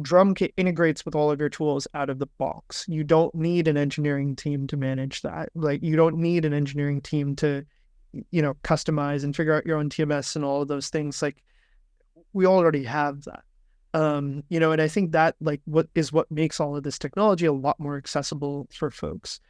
Drumkit integrates with all of your tools out of the box. You don't need an engineering team to manage that. Like, you don't need an engineering team to, customize and figure out your own TMS and all of those things. Like, we already have that. And I think that what makes all of this technology a lot more accessible for folks.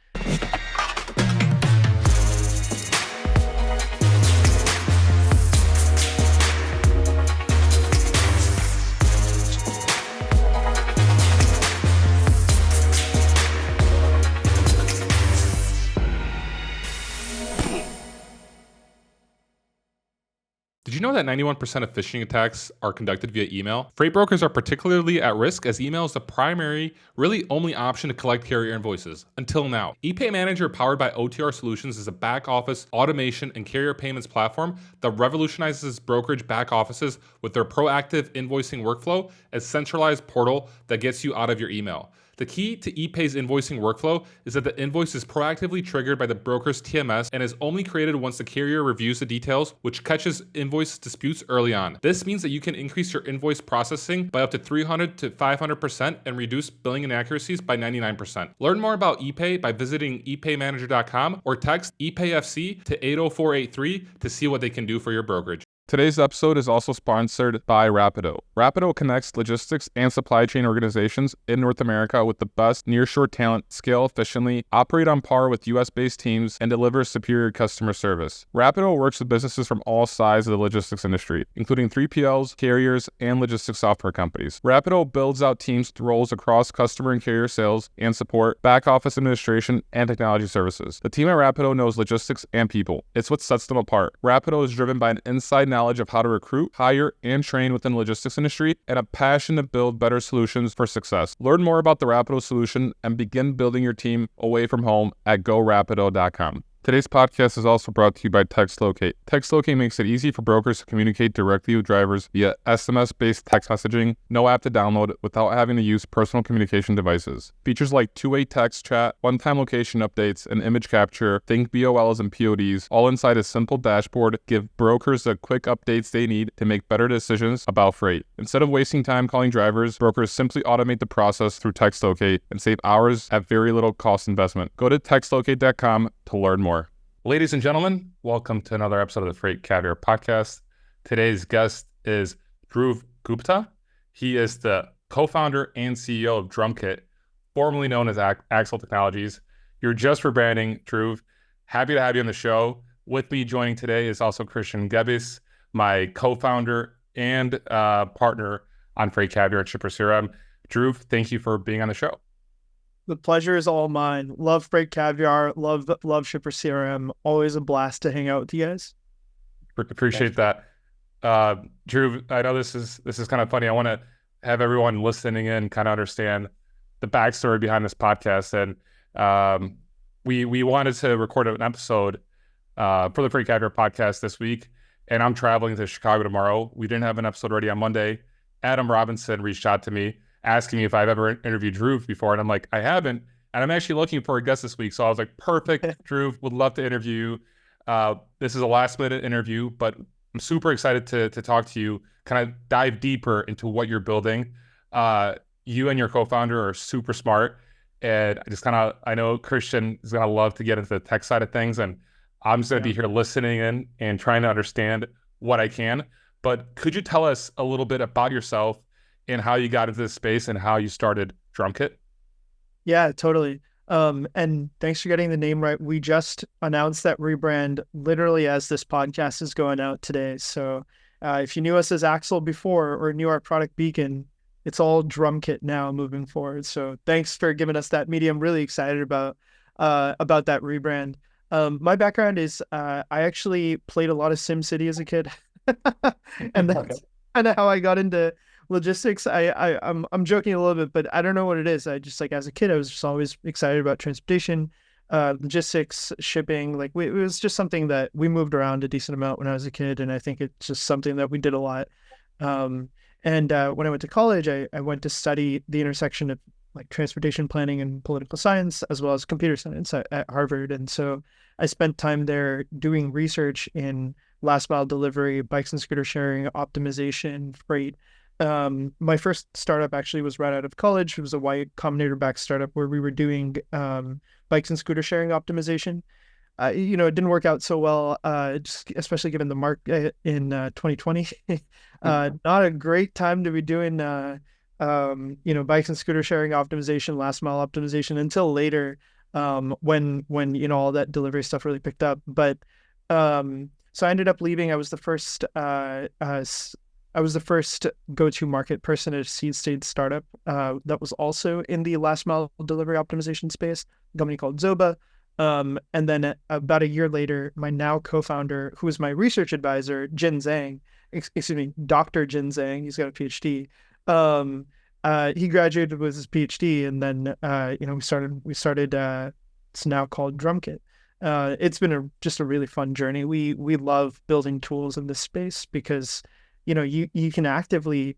Did you know that 91% of phishing attacks are conducted via email? Freight brokers are particularly at risk as email is the primary, really only option to collect carrier invoices, until now. ePay Manager, powered by OTR Solutions, is a back office automation and carrier payments platform that revolutionizes brokerage back offices with their proactive invoicing workflow, a centralized portal that gets you out of your email. The key to ePay's invoicing workflow is that the invoice is proactively triggered by the broker's TMS and is only created once the carrier reviews the details, which catches invoice disputes early on. This means that you can increase your invoice processing by up to 300 to 500% and reduce billing inaccuracies by 99%. Learn more about ePay by visiting epaymanager.com or text ePayFC to 80483 to see what they can do for your brokerage. Today's episode is also sponsored by Rapido. Rapido connects logistics and supply chain organizations in North America with the best nearshore talent, scale efficiently, operate on par with US-based teams, and deliver superior customer service. Rapido works with businesses from all sides of the logistics industry, including 3PLs, carriers, and logistics software companies. Rapido builds out teams with roles across customer and carrier sales and support, back office administration, and technology services. The team at Rapido knows logistics and people. It's what sets them apart. Rapido is driven by an inside knowledge of how to recruit, hire, and train within the logistics industry, and a passion to build better solutions for success. Learn more about the Rapido solution and begin building your team away from home at gorapido.com. Today's podcast is also brought to you by TextLocate. TextLocate makes it easy for brokers to communicate directly with drivers via SMS-based text messaging, no app to download without having to use personal communication devices. Features like two-way text chat, one-time location updates, and image capture, think BOLs and PODs, all inside a simple dashboard, give brokers the quick updates they need to make better decisions about freight. Instead of wasting time calling drivers, brokers simply automate the process through TextLocate and save hours at very little cost investment. Go to textlocate.com to learn more. Ladies and gentlemen, welcome to another episode of the Freight Caviar Podcast. Today's guest is Dhruv Gupta. He is the co-founder and CEO of Drumkit, formerly known as Axle Technologies. You're just rebranding, Dhruv. Happy to have you on the show. With me joining today is also Christian Gebis, my co-founder and partner on Freight Caviar at Shipper CRM. Dhruv, thank you for being on the show. The pleasure is all mine. Love Freight Caviar. Love Shipper CRM. Always a blast to hang out with you guys. Appreciate that. Dhruv, I know this is kind of funny. I want to have everyone listening in kind of understand the backstory behind this podcast. And we wanted to record an episode for the Freight Caviar Podcast this week. And I'm traveling to Chicago tomorrow. We didn't have an episode ready on Monday. Adam Robinson reached out to me, asking me if I've ever interviewed Dhruv before. And I'm like, I haven't. And I'm actually looking for a guest this week. So I was like, perfect, Dhruv, would love to interview you. This is a last minute interview, but I'm super excited to talk to you, kind of dive deeper into what you're building. You and your co-founder are super smart. And I know Christian is going to love to get into the tech side of things. And I'm just going to be here listening in and trying to understand what I can. But could you tell us a little bit about yourself and how you got into this space and how you started Drumkit? Yeah, totally. And thanks for getting the name right. We just announced that rebrand literally as this podcast is going out today. So if you knew us as Axle before or knew our product Beacon, it's all Drumkit now moving forward. So thanks for giving us that medium. Really excited about that rebrand. My background is I actually played a lot of SimCity as a kid. And that's kind of how I got into logistics. I'm joking a little bit, but I don't know what it is. I just, like, as a kid, I was just always excited about transportation, logistics, shipping. Like, it was just something that we moved around a decent amount when I was a kid, and I think it's just something that we did a lot. And when I went to college, I went to study the intersection of like transportation planning and political science, as well as computer science at Harvard. And so I spent time there doing research in last mile delivery, bikes and scooter sharing, optimization, freight. My first startup actually was right out of college. It was a Y Combinator backed startup where we were doing bikes and scooter sharing optimization. It didn't work out so well, just especially given the market in 2020. Not a great time to be doing, bikes and scooter sharing optimization, last mile optimization until later, when all that delivery stuff really picked up. But so I ended up leaving. I was the first go-to market person at a seed stage startup that was also in the last mile delivery optimization space, a company called Zoba. And then about a year later, my now co-founder, who was my research advisor, Jin Zhang, excuse me, Dr. Jin Zhang, he's got a PhD. He graduated with his PhD, and then we started. It's now called Drumkit. It's been just a really fun journey. We love building tools in this space because you can actively,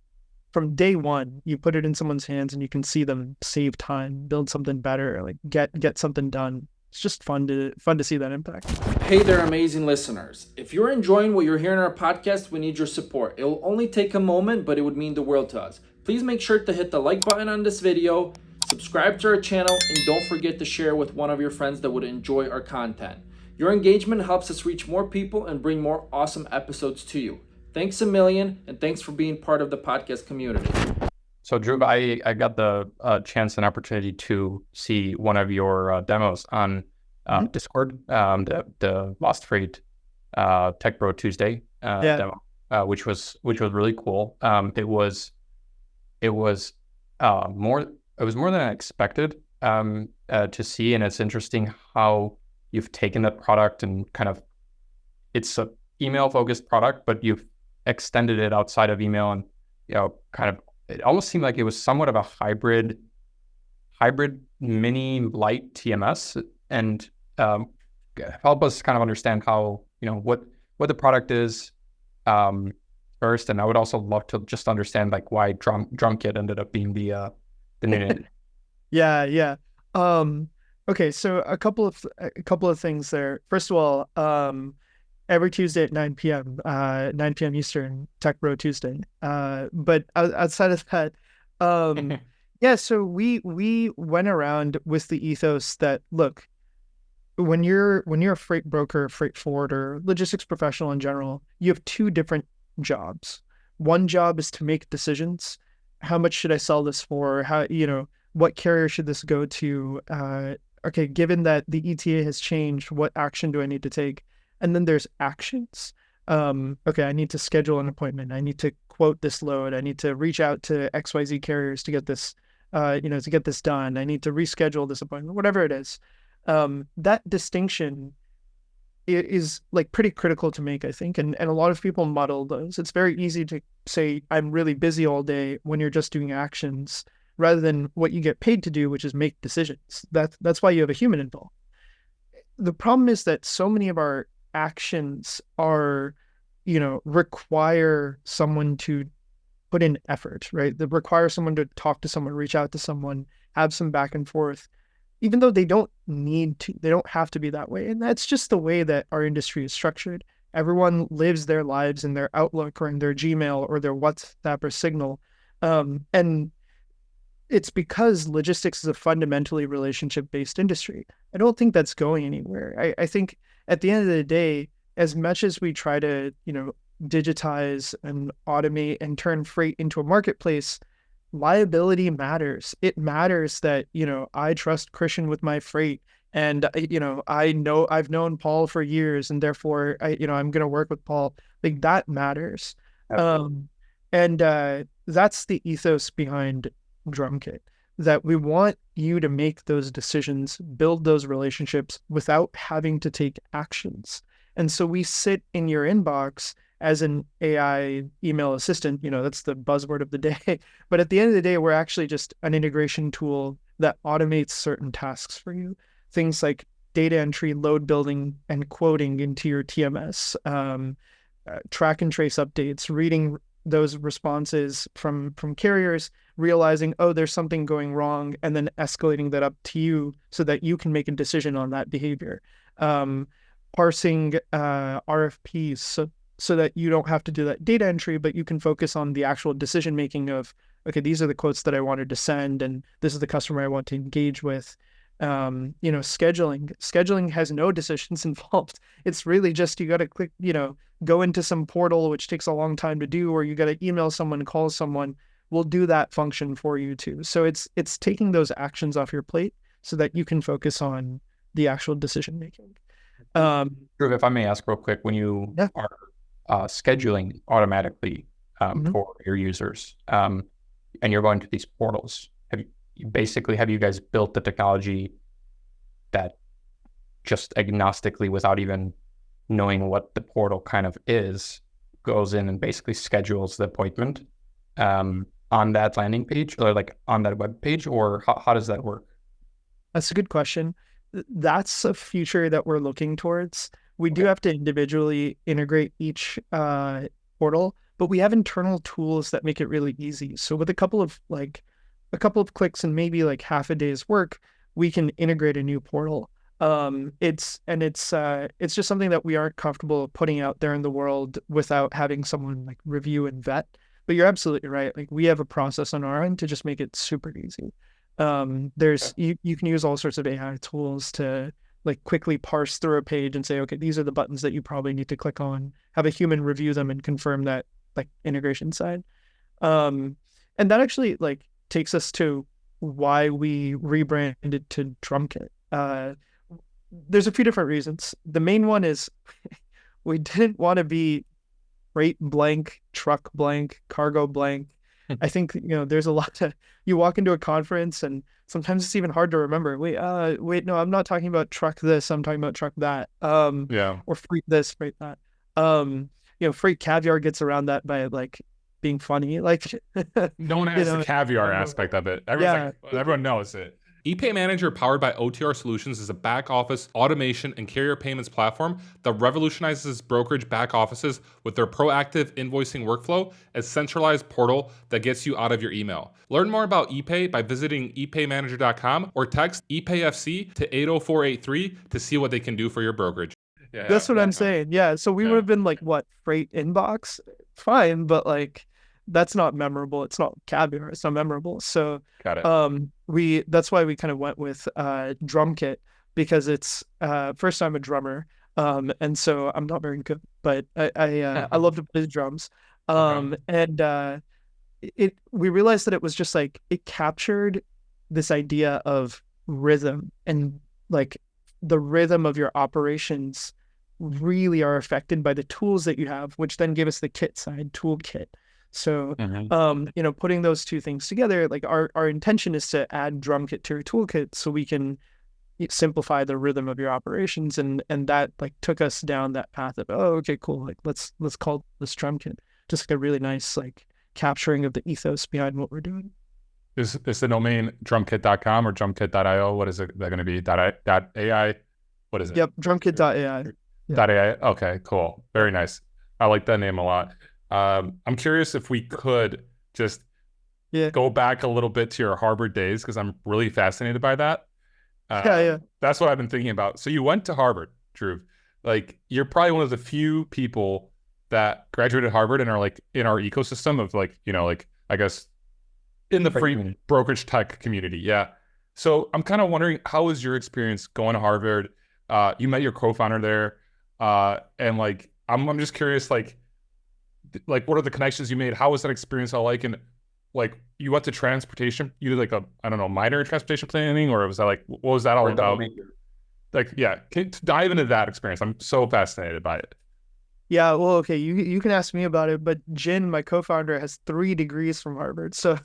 from day one, you put it in someone's hands and you can see them save time, build something better, like get something done. It's just fun to see that impact. Hey there, amazing listeners. If you're enjoying what you're hearing on our podcast, we need your support. It will only take a moment, but it would mean the world to us. Please make sure to hit the like button on this video, subscribe to our channel, and don't forget to share with one of your friends that would enjoy our content. Your engagement helps us reach more people and bring more awesome episodes to you. Thanks a million, and thanks for being part of the podcast community. So Dhruv, I got the chance and opportunity to see one of your demos on Discord, the Lost Freight Tech Bro Tuesday demo, which was really cool. It was more than I expected to see, and it's interesting how you've taken that product and kind of, it's a email focused product, but you've extended it outside of email, and kind of, it almost seemed like it was somewhat of a hybrid mini light TMS, and help us kind of understand how, what the product is first. And I would also love to just understand like why Drumkit ended up being the new name. Yeah. Okay, so a couple of things there. First of all, every Tuesday at 9 p.m. 9 p.m. Eastern, Tech Bro Tuesday. But outside of that, yeah. So we went around with the ethos that, look, when you're a freight broker, freight forwarder, logistics professional in general, you have two different jobs. One job is to make decisions. How much should I sell this for? What carrier should this go to? Okay, given that the ETA has changed, what action do I need to take? And then there's actions. Okay, I need to schedule an appointment. I need to quote this load. I need to reach out to XYZ carriers to get this, to get this done. I need to reschedule this appointment, whatever it is. That distinction is like pretty critical to make, I think. And a lot of people muddle those. It's very easy to say, I'm really busy all day when you're just doing actions rather than what you get paid to do, which is make decisions. That's why you have a human involved. The problem is that so many of our actions are, require someone to put in effort, right? That require someone to talk to someone, reach out to someone, have some back and forth, even though they don't have to be that way. And that's just the way that our industry is structured. Everyone lives their lives in their Outlook or in their Gmail or their WhatsApp or Signal. And it's because logistics is a fundamentally relationship-based industry. I don't think that's going anywhere. I think at the end of the day, as much as we try to, digitize and automate and turn freight into a marketplace, liability matters. It matters that, I trust Christian with my freight, and, I've known Paul for years, and therefore I'm going to work with Paul. Like, that matters. And that's the ethos behind Drumkit, that we want you to make those decisions, build those relationships without having to take actions. And so we sit in your inbox as an AI email assistant, that's the buzzword of the day. But at the end of the day, we're actually just an integration tool that automates certain tasks for you. Things like data entry, load building, and quoting into your TMS, track and trace updates, reading those responses from carriers, realizing, oh, there's something going wrong, and then escalating that up to you so that you can make a decision on that behavior. Parsing RFPs so that you don't have to do that data entry, but you can focus on the actual decision making of, okay, these are the quotes that I wanted to send, and this is the customer I want to engage with. Scheduling has no decisions involved. It's really just, you got to click, go into some portal, which takes a long time to do, or you got to email someone, call someone. We'll do that function for you too. So it's taking those actions off your plate so that you can focus on the actual decision making. Dhruv, if I may ask real quick, when you are scheduling automatically for your users, and you're going to these portals, have you guys built the technology that just agnostically, without even knowing what the portal kind of is, goes in and basically schedules the appointment on that landing page, or like on that web page, or how does that work? That's a good question. That's a future that we're looking towards. We do have to individually integrate each portal, but we have internal tools that make it really easy. So with a couple of clicks and maybe like half a day's work, we can integrate a new portal. It's just something that we aren't comfortable putting out there in the world without having someone like review and vet. But you're absolutely right. Like, we have a process on our end to just make it super easy. You can use all sorts of AI tools to like quickly parse through a page and say, okay, these are the buttons that you probably need to click on, have a human review them and confirm that like integration side. And that actually like takes us to why we rebranded to Drumkit. There's a few different reasons. The main one is we didn't want to be freight blank, truck blank, cargo blank. I think, there's a lot you walk into a conference and sometimes it's even hard to remember. Wait, no, I'm not talking about truck this, I'm talking about truck that. Or freight this, freight that. Freight caviar gets around that by like being funny. Like, no one has the caviar aspect of it. Everyone knows it. ePay Manager, powered by OTR Solutions, is a back office automation and carrier payments platform that revolutionizes brokerage back offices with their proactive invoicing workflow, a centralized portal that gets you out of your email. Learn more about ePay by visiting epaymanager.com or text ePayFC to 80483 to see what they can do for your brokerage. Yeah, that's what I'm saying. Yeah. So we would have been like, what, freight inbox? Fine, but like, that's not memorable. It's not caviar. It's not memorable. So got it. That's why we kind of went with Drumkit, because it's first, I'm a drummer. And so I'm not very good, but I love to play the drums. And we realized that it was just like, it captured this idea of rhythm, and like the rhythm of your operations really are affected by the tools that you have, which then give us the kit side, toolkit. So, putting those two things together, like our intention is to add Drumkit to your toolkit so we can simplify the rhythm of your operations. And that like took us down that path of, oh, okay, cool. Like let's call this Drumkit. Just like a really nice, like, capturing of the ethos behind what we're doing. Is the domain drumkit.com or drumkit.io? What is it going to be? .ai? What is it? Yep, drumkit.ai. .ai. Okay, cool. Very nice. I like that name a lot. I'm curious if we could just go back a little bit to your Harvard days, because I'm really fascinated by that. That's what I've been thinking about. So you went to Harvard, Dhruv. Like, you're probably one of the few people that graduated Harvard and are like in our ecosystem of like, I guess in the free brokerage tech community. Yeah. So I'm kind of wondering, how was your experience going to Harvard? You met your co-founder there. And like, I'm just curious, like what are the connections you made? How was that experience all like? And like, you went to transportation, you did like a, I don't know, minor in transportation planning, or was that like, what was that all about? Like, dive into that experience. I'm so fascinated by it. Yeah, well, okay, you can ask me about it, but Jin, my co-founder, has 3 degrees from Harvard, so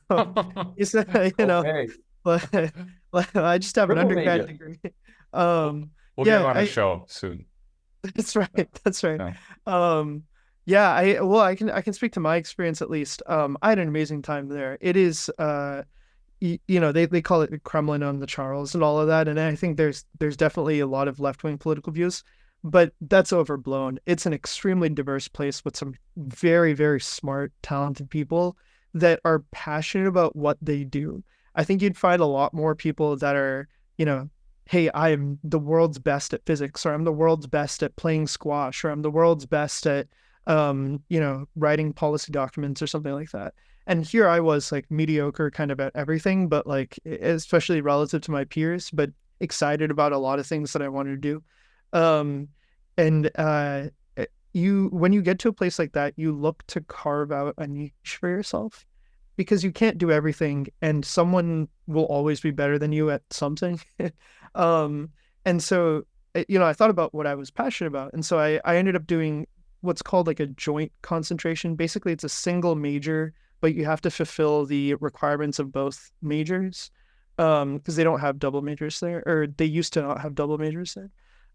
he said, I just have an undergrad degree. We'll get him on a show soon. That's right. That's right. Yeah. I can speak to my experience at least. I had an amazing time there. It is, they call it the Kremlin on the Charles and all of that, and I think there's definitely a lot of left-wing political views, but that's overblown. It's an extremely diverse place with some very, very smart, talented people that are passionate about what they do. I think you'd find a lot more people that are, hey, I am the world's best at physics, or I'm the world's best at playing squash, or I'm the world's best at, writing policy documents or something like that. And here I was like mediocre kind of at everything, but like especially relative to my peers, but excited about a lot of things that I wanted to do. Um, and when you get to a place like that, you look to carve out a niche for yourself because you can't do everything, and someone will always be better than you at something. um, and so, I thought about what I was passionate about, and so I ended up doing what's called like a joint concentration. Basically, it's a single major, but you have to fulfill the requirements of both majors because they don't have double majors there, or they used to not have double majors there.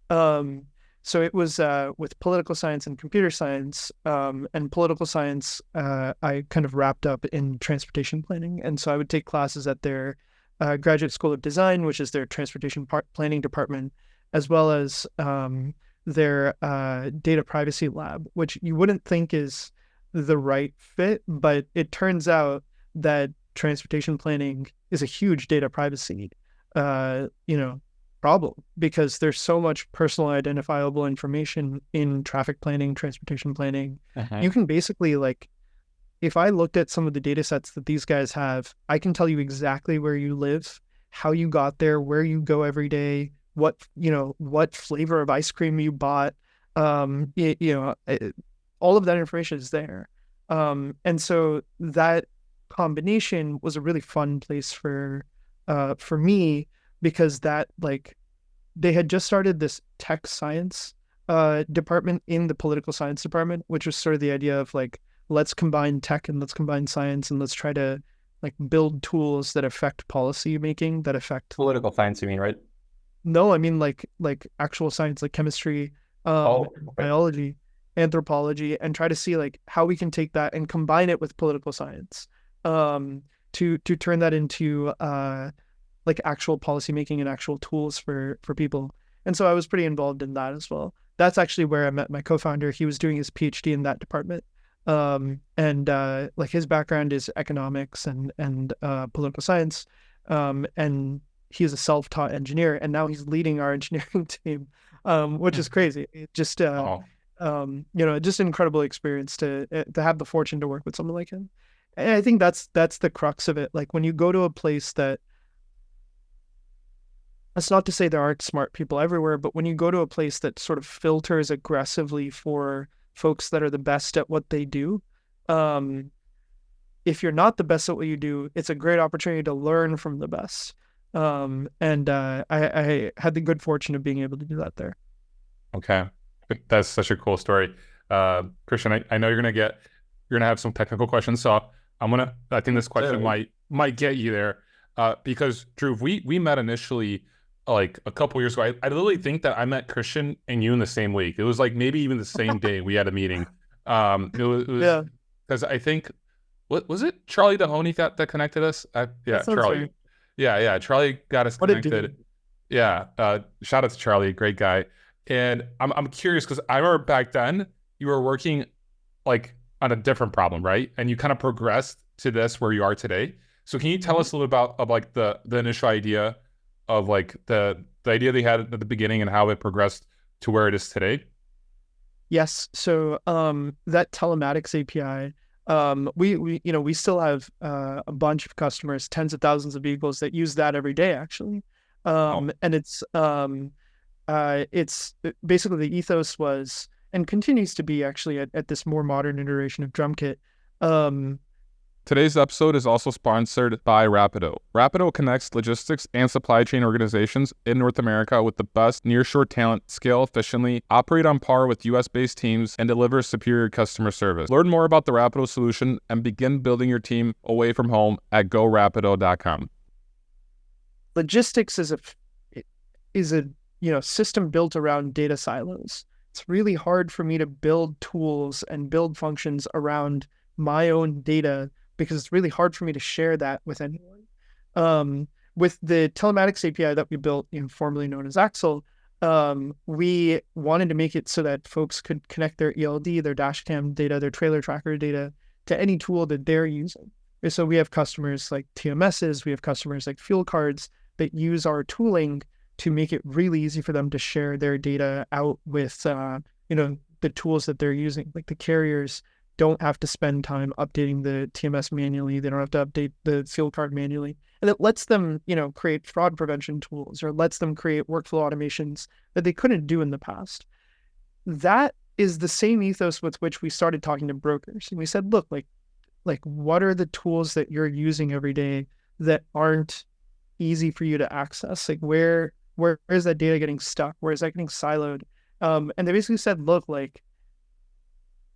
Um, so it was with political science and computer science, and political science, I kind of wrapped up in transportation planning. And so I would take classes at their Graduate School of Design, which is their transportation planning department, as well as their data privacy lab, which you wouldn't think is the right fit, but it turns out that transportation planning is a huge data privacy, problem because there's so much personal identifiable information in traffic planning, transportation planning. You can basically like, if I looked at some of the data sets that these guys have, I can tell you exactly where you live, how you got there, where you go every day, what flavor of ice cream you bought. All of that information is there. And so that combination was a really fun place for me, because that like they had just started this tech science department in the political science department, which was sort of the idea of like, let's combine tech and let's combine science and let's try to like build tools that affect policy making, that affect Political science, you mean, right? No, I mean like actual science, like chemistry, Okay. biology, anthropology, and try to see like how we can take that and combine it with political science, to turn that into like actual policy making and actual tools for people. And so I was pretty involved in that as well. That's actually where I met my co-founder. He was doing his PhD in that department. And like his background is economics and political science. And he's a self-taught engineer, and now he's leading our engineering team, which is crazy. It just, just an incredible experience to have the fortune to work with someone like him. And I think that's the crux of it. Like when you go to a place that's not to say there aren't smart people everywhere, but when you go to a place that sort of filters aggressively for folks that are the best at what they do, if you're not the best at what you do, it's a great opportunity to learn from the best. I had the good fortune of being able to do that there. Okay. That's such a cool story. Christian, I know you're gonna have some technical questions, so I think this question might get you there. Because Dhruv, we met initially like a couple years ago. I literally think that I met Christian and you in the same week. It was like maybe even the same day we had a meeting. It was because I think, what was it? Charlie Dahoney that connected us? Charlie. Right. Yeah. Charlie got us connected. Yeah. Shout out to Charlie, great guy. And I'm curious because I remember back then you were working like on a different problem, right? And you kind of progressed to this where you are today. So can you tell us a little about of like the initial idea of like the idea they had at the beginning and how it progressed to where it is today? Yes. So that telematics API, we still have a bunch of customers, tens of thousands of vehicles that use that every day, actually. And it's basically the ethos was and continues to be actually at this more modern iteration of Drumkit. Today's episode is also sponsored by Rapido. Rapido connects logistics and supply chain organizations in North America with the best nearshore talent, scale efficiently, operate on par with US-based teams, and deliver superior customer service. Learn more about the Rapido solution and begin building your team away from home at gorapido.com. Logistics is a system built around data silos. It's really hard for me to build tools and build functions around my own data because it's really hard for me to share that with anyone. With the telematics API that we built, formerly known as Axle, we wanted to make it so that folks could connect their ELD, their dashcam data, their trailer tracker data to any tool that they're using. And so we have customers like TMSs, we have customers like fuel cards that use our tooling to make it really easy for them to share their data out with, the the tools that they're using. Like the carriers don't have to spend time updating the TMS manually. They don't have to update the field card manually. And it lets them, create fraud prevention tools, or lets them create workflow automations that they couldn't do in the past. That is the same ethos with which we started talking to brokers. And we said, look, like what are the tools that you're using every day that aren't easy for you to access? Like where is that data getting stuck? Where is that getting siloed? And they basically said, look, like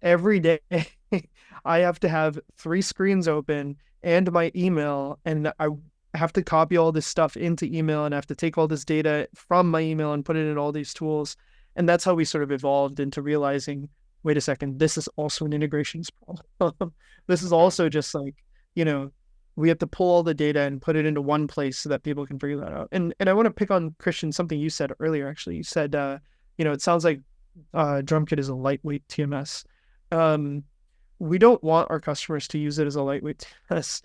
every day I have to have 3 screens open and my email, and I have to copy all this stuff into email, and I have to take all this data from my email and put it in all these tools. And that's how we sort of evolved into realizing, wait a second, this is also an integrations problem. This is also just like, we have to pull all the data and put it into one place so that people can figure that out. And I want to pick on, Christian, something you said earlier, actually. You said, it sounds like Drumkit is a lightweight TMS. We don't want our customers to use it as a lightweight TMS.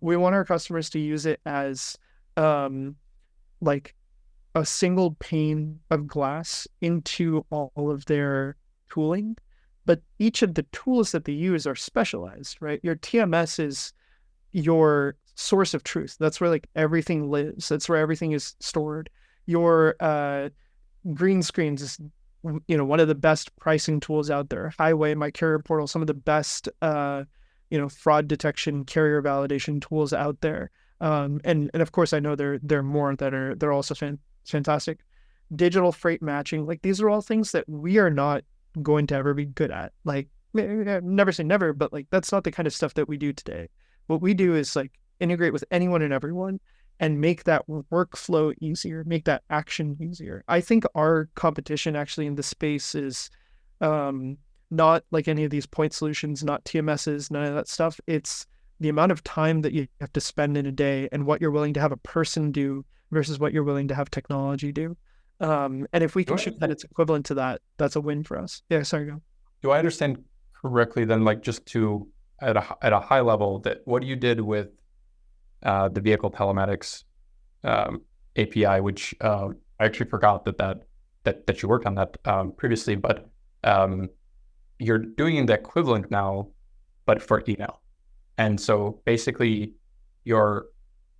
We want our customers to use it as like a single pane of glass into all of their tooling. But each of the tools that they use are specialized, right? Your TMS is your source of truth. That's where like everything lives. That's where everything is stored. Your green screens is, one of the best pricing tools out there. Highway, My Carrier Portal, some of the best, fraud detection, carrier validation tools out there. And of course, I know there are more that they're also fantastic. Digital freight matching, like these are all things that we are not going to ever be good at. Like, never say never, but like that's not the kind of stuff that we do today. What we do is like integrate with anyone and everyone and make that workflow easier, make that action easier. I think our competition actually in the space is not like any of these point solutions, not TMSs, none of that stuff. It's the amount of time that you have to spend in a day and what you're willing to have a person do versus what you're willing to have technology do. And if we can show that it's equivalent to that, that's a win for us. Yeah, sorry, go. Do I understand correctly then, like just to at a high level, that what you did with the vehicle telematics API, which I actually forgot that you worked on that previously, but you're doing the equivalent now, but for email. And so basically you're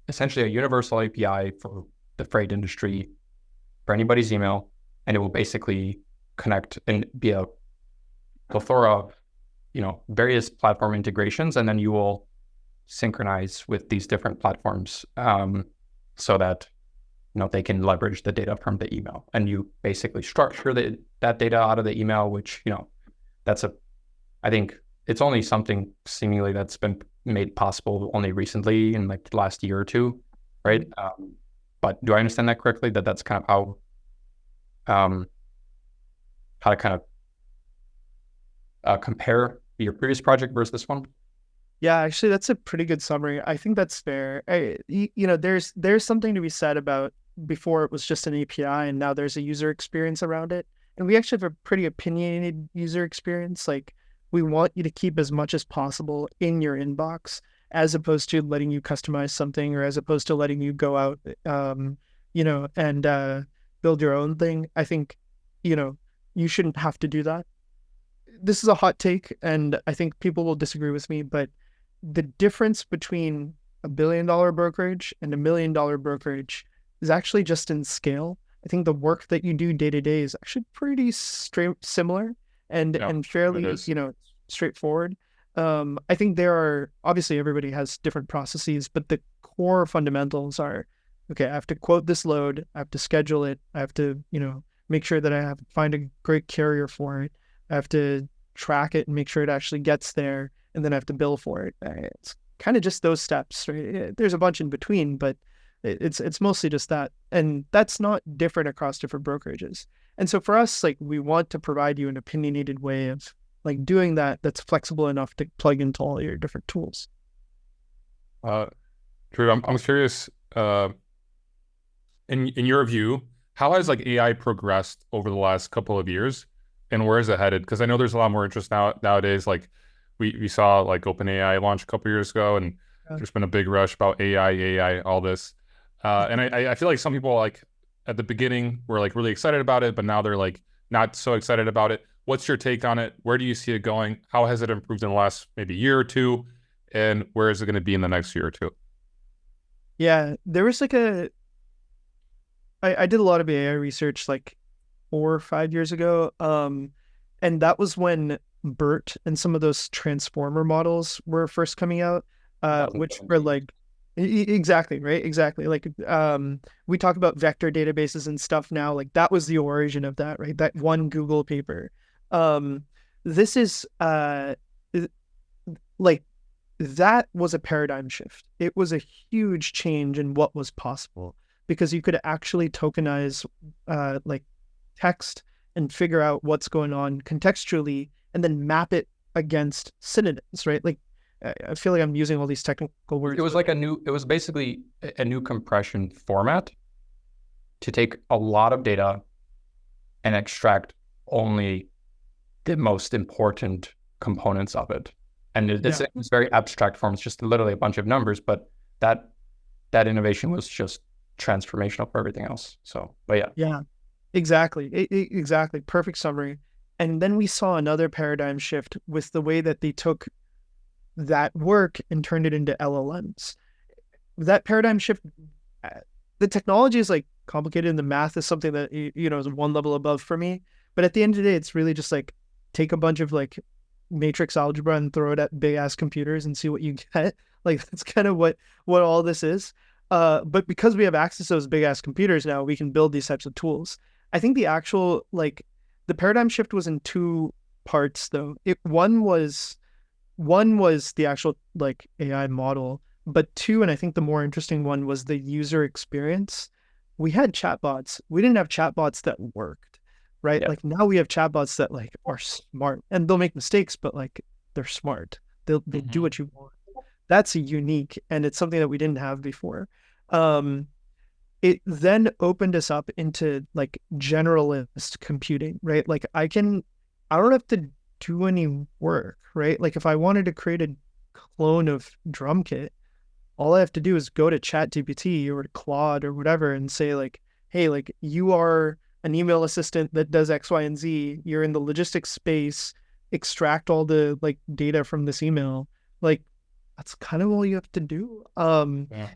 essentially a universal API for the freight industry for anybody's email, and it will basically connect and be a plethora of, various platform integrations, and then you will synchronize with these different platforms so that, they can leverage the data from the email. And you basically structure that data out of the email, which, I think it's only something seemingly that's been made possible only recently in like the last year or two, right? But do I understand that correctly? That's kind of how to kind of compare your previous project versus this one? Yeah, actually, that's a pretty good summary. I think that's fair. There's something to be said about before it was just an API and now there's a user experience around it. And we actually have a pretty opinionated user experience. Like we want you to keep as much as possible in your inbox, as opposed to letting you customize something, or as opposed to letting you go out, and build your own thing. I think, you shouldn't have to do that. This is a hot take, and I think people will disagree with me, but the difference between $1 billion brokerage and $1 million brokerage is actually just in scale. I think the work that you do day to day is actually pretty similar and fairly, straightforward. I think there are, obviously everybody has different processes, but the core fundamentals are, okay, I have to quote this load, I have to schedule it, I have to, make sure that find a great carrier for it. I have to track it and make sure it actually gets there, and then I have to bill for it. It's kind of just those steps, right? There's a bunch in between, but it's mostly just that. And that's not different across different brokerages. And so for us, like, we want to provide you an opinionated way of like doing that's flexible enough to plug into all your different tools. Dhruv, I'm curious, in your view, how has like AI progressed over the last couple of years, and where is it headed? Because I know there's a lot more interest nowadays. Like we saw like OpenAI launch a couple of years ago, and there's been a big rush about AI, all this. And I feel like some people like at the beginning were like really excited about it, but now they're like not so excited about it. What's your take on it? Where do you see it going? How has it improved in the last maybe year or two? And where is it going to be in the next year or two? Yeah, there was like I did a lot of AI research like 4 or 5 years ago. And that was when BERT and some of those transformer models were first coming out, which were 2017. like exactly, right? Exactly. Like we talk about vector databases and stuff now, like that was the origin of that, right? That one Google paper. Um, this is like that was a paradigm shift. It was a huge change in what was possible because you could actually tokenize like text and figure out what's going on contextually and then map it against synonyms, right? Like I feel like I'm using all these technical words. It was like it was basically a new compression format to take a lot of data and extract only the most important components of it. And it's very abstract form. It's just literally a bunch of numbers, but that innovation was just transformational for everything else. So, but yeah. Yeah, exactly. Exactly. Perfect summary. And then we saw another paradigm shift with the way that they took that work and turned it into LLMs. That paradigm shift, the technology is like complicated and the math is something that, is one level above for me. But at the end of the day, it's really just like take a bunch of like matrix algebra and throw it at big ass computers and see what you get. Like that's kind of what all this is. But because we have access to those big ass computers now, we can build these types of tools. I think the actual like the paradigm shift was in two parts though. One was the actual like AI model, but two, and I think the more interesting one was the user experience. We had chatbots. We didn't have chatbots that worked, right? Yeah. Like now we have chatbots that like are smart and they'll make mistakes, but like they're smart. They do what you want. That's unique and it's something that we didn't have before. It then opened us up into like generalist computing, right? Like I don't have to do any work, right? Like if I wanted to create a clone of Drumkit, all I have to do is go to ChatGPT or Claude or whatever and say like, hey, like you are an email assistant that does X, Y, and Z. You're in the logistics space, extract all the like data from this email. Like that's kind of all you have to do.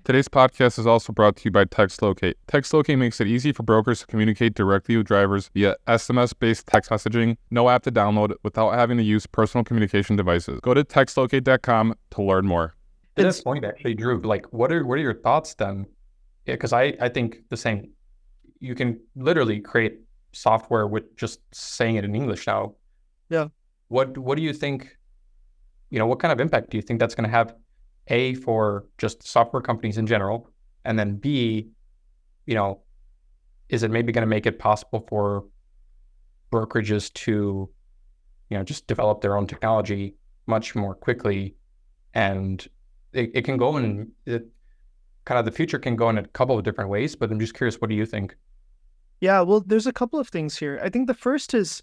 Today's podcast is also brought to you by TextLocate. TextLocate makes it easy for brokers to communicate directly with drivers via SMS-based text messaging, no app to download without having to use personal communication devices. Go to textlocate.com to learn more. To that point, actually, Drew, like what are your thoughts then? Yeah, because I think the same. You can literally create software with just saying it in English now. Yeah. What do you think? What kind of impact do you think that's going to have? A, for just software companies in general, and then B, is it maybe going to make it possible for brokerages to, just develop their own technology much more quickly, and it can go in kind of the future can go in a couple of different ways. But I'm just curious, what do you think? Yeah, well, there's a couple of things here. I think the first is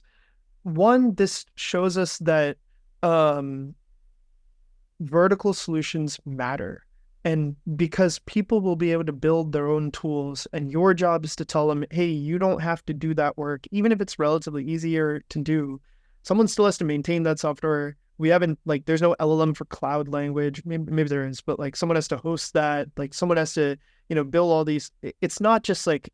one, this shows us that vertical solutions matter. And because people will be able to build their own tools, and your job is to tell them, hey, you don't have to do that work, even if it's relatively easier to do. Someone still has to maintain that software. We haven't like there's no LLM for cloud language. Maybe there is, but like someone has to host that. Like someone has to, build all these. It's not just like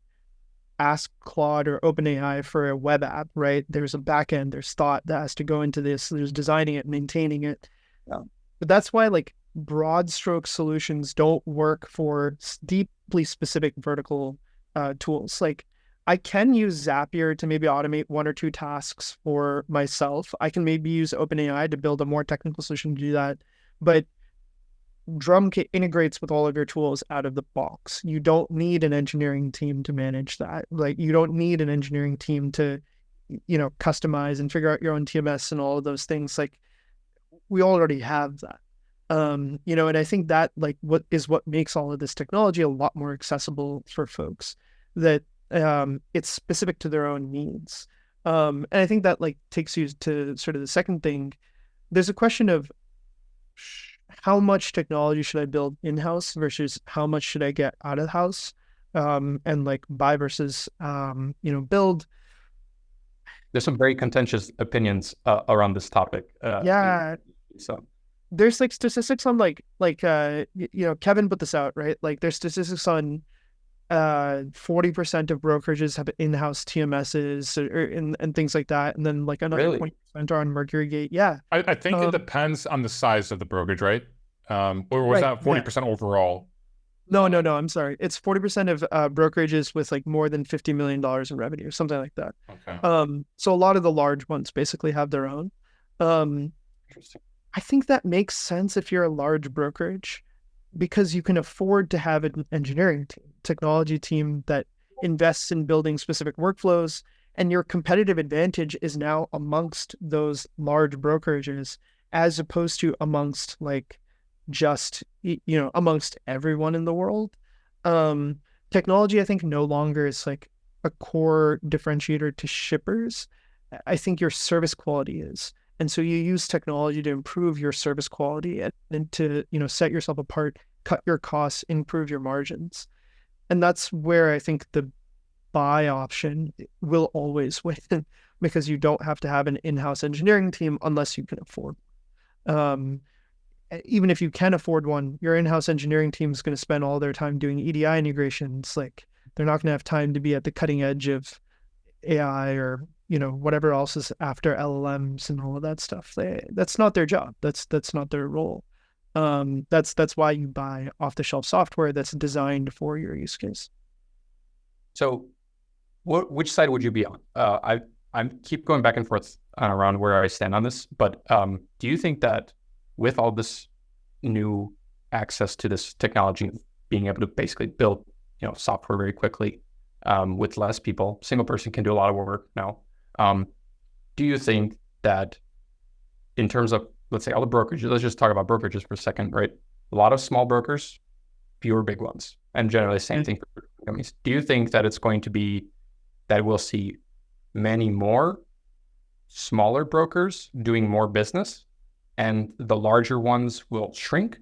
ask Claude or OpenAI for a web app, right? There's a backend, there's thought that has to go into this. There's designing it, maintaining it. But that's why like broad stroke solutions don't work for deeply specific vertical tools. Like I can use Zapier to maybe automate one or two tasks for myself. I can maybe use OpenAI to build a more technical solution to do that. But Drumkit integrates with all of your tools out of the box. You don't need an engineering team to manage that. Like you don't need an engineering team to, customize and figure out your own TMS and all of those things. Like we already have that. And I think that like what makes all of this technology a lot more accessible for folks, that it's specific to their own needs. And I think that like takes you to sort of the second thing. There's a question of how much technology should I build in-house versus how much should I get out of the house, and like buy versus, build. there's some very contentious opinions around this topic. Yeah, So there's like statistics on Kevin put this out, right? Like there's statistics on 40% of brokerages have in-house TMSs and things like that, and then like another really, 20% are on Mercury Gate. Yeah. I think it depends on the size of the brokerage, right? Or was Right. that 40% overall? No. I'm sorry. It's 40% of brokerages with like more than $50 million in revenue, something like that. Okay. So a lot of the large ones basically have their own. interesting. I think that makes sense if you're a large brokerage because you can afford to have an engineering team, technology team that invests in building specific workflows, and your competitive advantage is now amongst those large brokerages as opposed to amongst like just amongst everyone in the world. Technology, I think, no longer is like a core differentiator to shippers. I think your service quality is. And so you use technology to improve your service quality and to, set yourself apart, cut your costs, improve your margins. And that's where I think the buy option will always win because you don't have to have an in-house engineering team unless you can afford. Um, Even if you can afford one, your in-house engineering team is going to spend all their time doing EDI integrations. Like they're not going to have time to be at the cutting edge of AI or whatever else is after LLMs and all of that stuff. That's not their job. That's not their role. That's why you buy off-the-shelf software that's designed for your use case. So, which side would you be on? I keep going back and forth around where I stand on this, but do you think that with all this new access to this technology, being able to basically build software very quickly with less people, single person can do a lot of work now. Do you think that in terms of, let's say, all the brokerages, let's just talk about brokerages for a second, right? A lot of small brokers, fewer big ones, and generally the same thing for companies. Do you think that it's going to be that we'll see many more smaller brokers doing more business and the larger ones will shrink,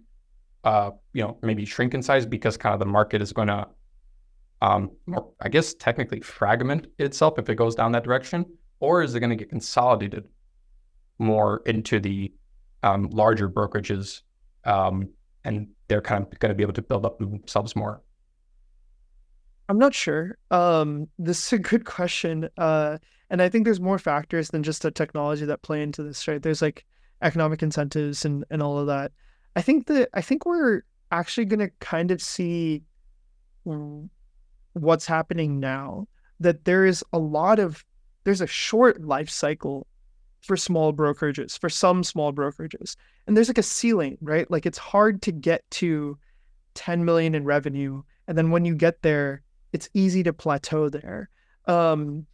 maybe shrink in size because kind of the market is going to, I guess, technically fragment itself if it goes down that direction? Or is it going to get consolidated more into the larger brokerages and they're kind of going to be able to build up themselves more? I'm not sure. This is a good question. And I think there's more factors than just the technology that play into this, right? There's like economic incentives and all of that. I think we're actually going to kind of see what's happening now, that there's a short life cycle for small brokerages, for some small brokerages. And there's like a ceiling, right? Like it's hard to get to 10 million in revenue. And then when you get there, it's easy to plateau there. And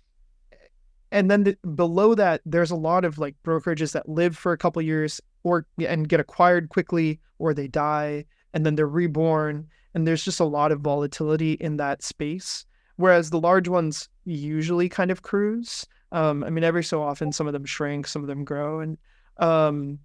then below that, there's a lot of like brokerages that live for a couple of years and get acquired quickly, or they die and then they're reborn. And there's just a lot of volatility in that space. Whereas the large ones usually kind of cruise. Every so often, some of them shrink, some of them grow. And I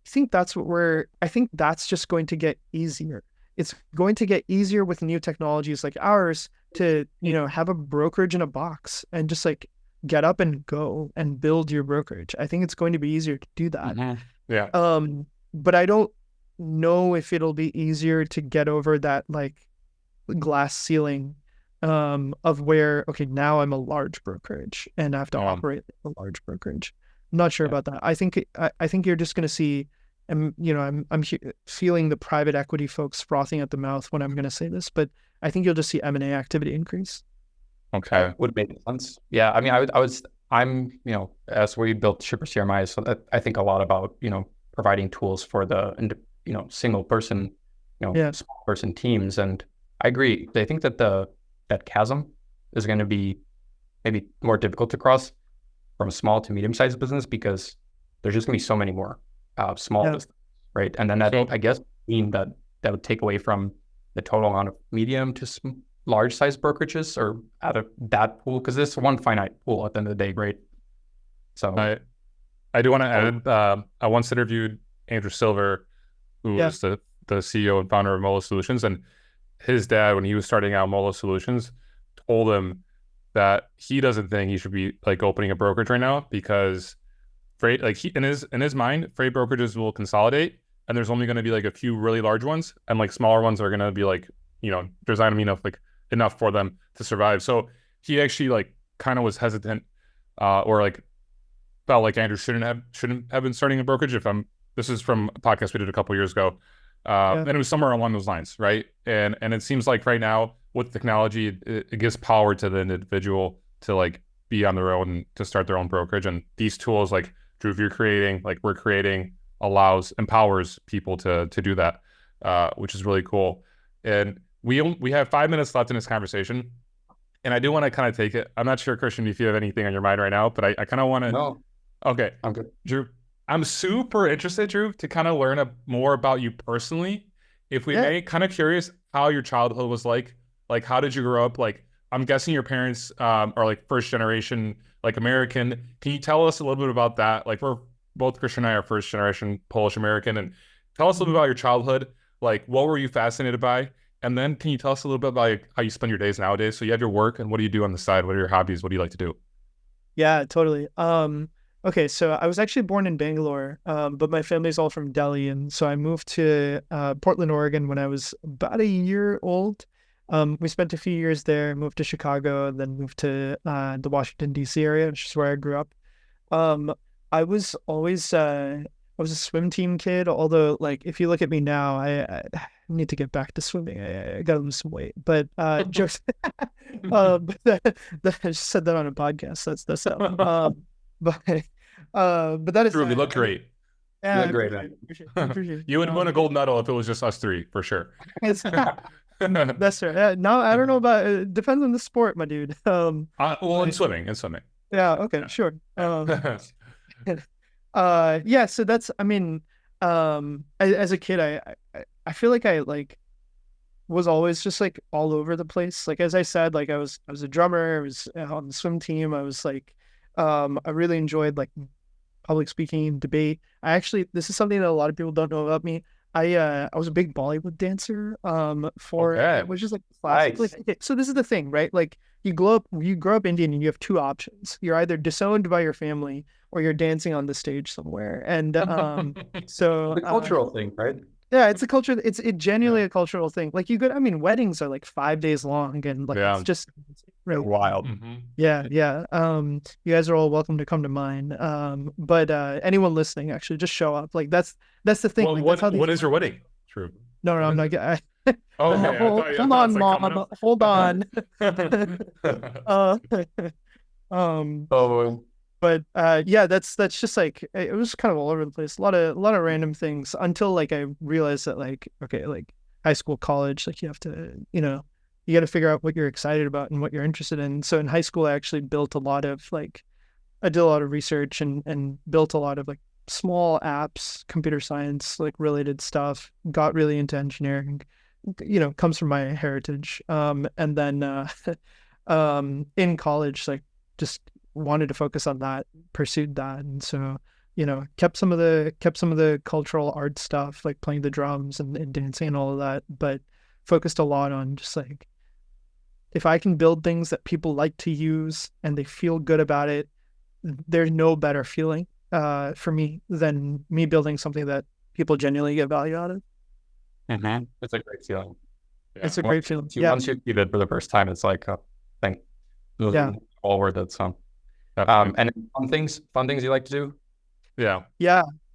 think that's just going to get easier. It's going to get easier with new technologies like ours to, have a brokerage in a box and just like get up and go and build your brokerage. I think it's going to be easier to do that. Mm-hmm. Yeah. But I don't know if it'll be easier to get over that like glass ceiling of where, okay, now I'm a large brokerage and I have to operate a large brokerage. I'm not sure about that. I think you're just going to see, I'm feeling the private equity folks frothing at the mouth when I'm going to say this, but I think you'll just see M&A activity increase. Okay. Would make sense. Yeah. I'm, as we built Shipper CRMI, so that I think a lot about, providing tools for the, single person, small person teams. And I agree. I think that that chasm is going to be maybe more difficult to cross from small to medium-sized business because there's just going to be so many more small business, right? And then that, I guess, mean that would take away from the total amount of medium to large size brokerages or out of that pool, because this is one finite pool at the end of the day, right? So I do want to add, I once interviewed Andrew Silver, who is the CEO and founder of Molo Solutions, and his dad, when he was starting out Molo Solutions, told him that he doesn't think he should be like opening a brokerage right now because freight, like in his mind, freight brokerages will consolidate, and there's only going to be like a few really large ones, and like smaller ones are going to be like, there's not enough enough for them to survive. So he actually like kind of was hesitant, or like felt like Andrew shouldn't have been starting a brokerage. This is from a podcast we did a couple years ago, and it was somewhere along those lines, right? And it seems like right now with technology, it gives power to the individual to like be on their own, to start their own brokerage, and these tools like Dhruv, you're creating, like we're creating, empowers people to do that, which is really cool. And we have 5 minutes left in this conversation, and I do want to kind of take it. I'm not sure, Christian, if you have anything on your mind right now, but I kind of want to. No. Okay. I'm good. Dhruv, I'm super interested, Dhruv, to kind of learn more about you personally. If we may, kind of curious how your childhood was like. Like, how did you grow up? Like, I'm guessing your parents are like first generation, like American. Can you tell us a little bit about that? Like, we're both, Christian and I are first generation Polish American, and tell us a little bit about your childhood. Like, what were you fascinated by? And then can you tell us a little bit about how you spend your days nowadays? So you have your work, and what do you do on the side? What are your hobbies? What do you like to do? Yeah, totally. Okay, so I was actually born in Bangalore, but my family's all from Delhi, and so I moved to Portland, Oregon when I was about a year old. We spent a few years there, moved to Chicago, then moved to the Washington, D.C. area, which is where I grew up. I was always I was a swim team kid, although like if you look at me now, I need to get back to swimming. I gotta lose some weight. But jokes but I just said that on a podcast. That's but that is True, we look great. Yeah, you look great. Appreciate it. You would win a gold medal if it was just us three, for sure. That's right. No, I don't know about it. Depends on the sport, my dude. Well, in swimming. Yeah, okay, sure. Yeah, so that's, I mean, as a kid, I feel like I like was always just like all over the place. Like, as I said, like I was a drummer, I was on the swim team. I was like, I really enjoyed like public speaking, debate. This is something that a lot of people don't know about me. I was a big Bollywood dancer, which is like classic. Nice. Like, okay, so this is the thing, right? Like you grow up Indian and you have two options. You're either disowned by your family or you're dancing on the stage somewhere. And so The cultural thing, right? yeah, it's a culture. It's genuinely a cultural thing. Like weddings are like 5 days long, and like it's just really Wild. Mm-hmm. Yeah. You guys are all welcome to come to mine. But anyone listening, actually, just show up. Like that's the thing. Well, like, what is your wedding? True. No, I'm not. Okay. Hold on, Mom. Hold on. But yeah, that's just like it was kind of all over the place. A lot of random things until like I realized that like okay, like high school, college, like you have to you got to figure out what you're excited about and what you're interested in. So in high school, I actually built a lot of I did a lot of research and built a lot of like small apps, computer science like related stuff. Got really into engineering. Comes from my heritage. And then in college, like just wanted to focus on that, pursued that, and so kept some of the cultural art stuff, like playing the drums and dancing and all of that, but focused a lot on just like if I can build things that people like to use and they feel good about it, there's no better feeling for me than me building something that people genuinely get value out of. Mm-hmm. It's a great feeling. Yeah. It's a great feeling. Once you achieve it for the first time, it's like thing. All worth it. So, and fun things you like to do? Yeah.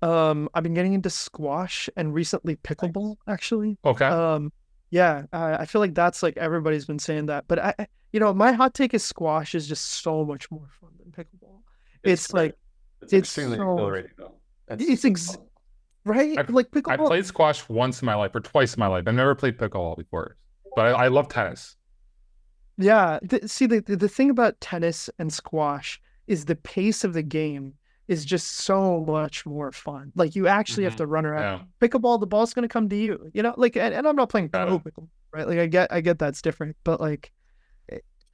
I've been getting into squash and recently pickleball, actually. Okay. Yeah, I feel like that's like everybody's been saying that, but my hot take is squash is just so much more fun than pickleball. It's extremely exhilarating though. Right? Like pickleball. I played squash once in my life or twice in my life. I've never played pickleball before, but I love tennis. Yeah. The thing about tennis and squash is the pace of the game is just so much more fun. Like you actually have to run around. Yeah. Pickleball, the ball's going to come to you, like, and I'm not playing pro pickleball, right? Like I get that's different, but like,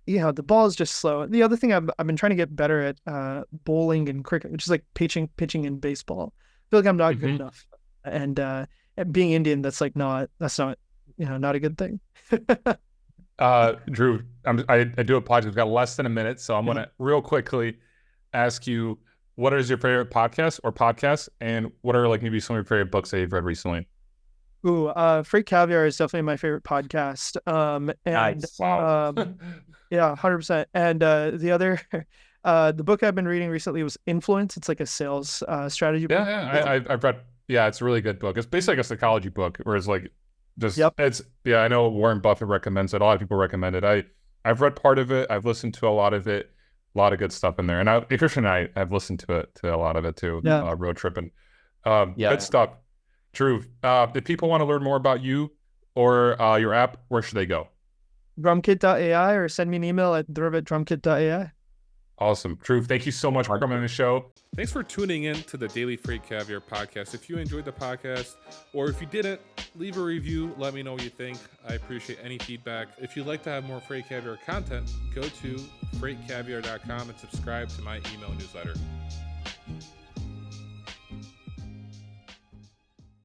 the ball is just slow. The other thing I've been trying to get better at bowling and cricket, which is like pitching in baseball. I feel like I'm not good enough. And being Indian, that's not not a good thing. Drew, I do apologize. We've got less than a minute, so I'm going to real quickly ask you, what is your favorite podcast or podcasts, and what are like maybe some of your favorite books that you've read recently? Ooh, Free Caviar is definitely my favorite podcast. And Nice. Wow. yeah, 100%. And the other, the book I've been reading recently was Influence. It's like a sales strategy book. I've read. Yeah, it's a really good book. It's basically like a psychology book, whereas like just Yep. it's I know Warren Buffett recommends it. A lot of people recommend it. I've read part of it. I've listened to a lot of it. A lot of good stuff in there. And Christian and I've listened to a lot of it too. Yeah. Road tripping. Good stuff. Drew, if people want to learn more about you or your app, where should they go? Drumkit.ai, or send me an email at dhruv@drumkit.ai. Awesome. Drew, thank you so much for coming on the show. Thanks for tuning in to the Daily Freight Caviar podcast. If you enjoyed the podcast, or if you didn't, leave a review. Let me know what you think. I appreciate any feedback. If you'd like to have more Freight Caviar content, go to freightcaviar.com and subscribe to my email newsletter.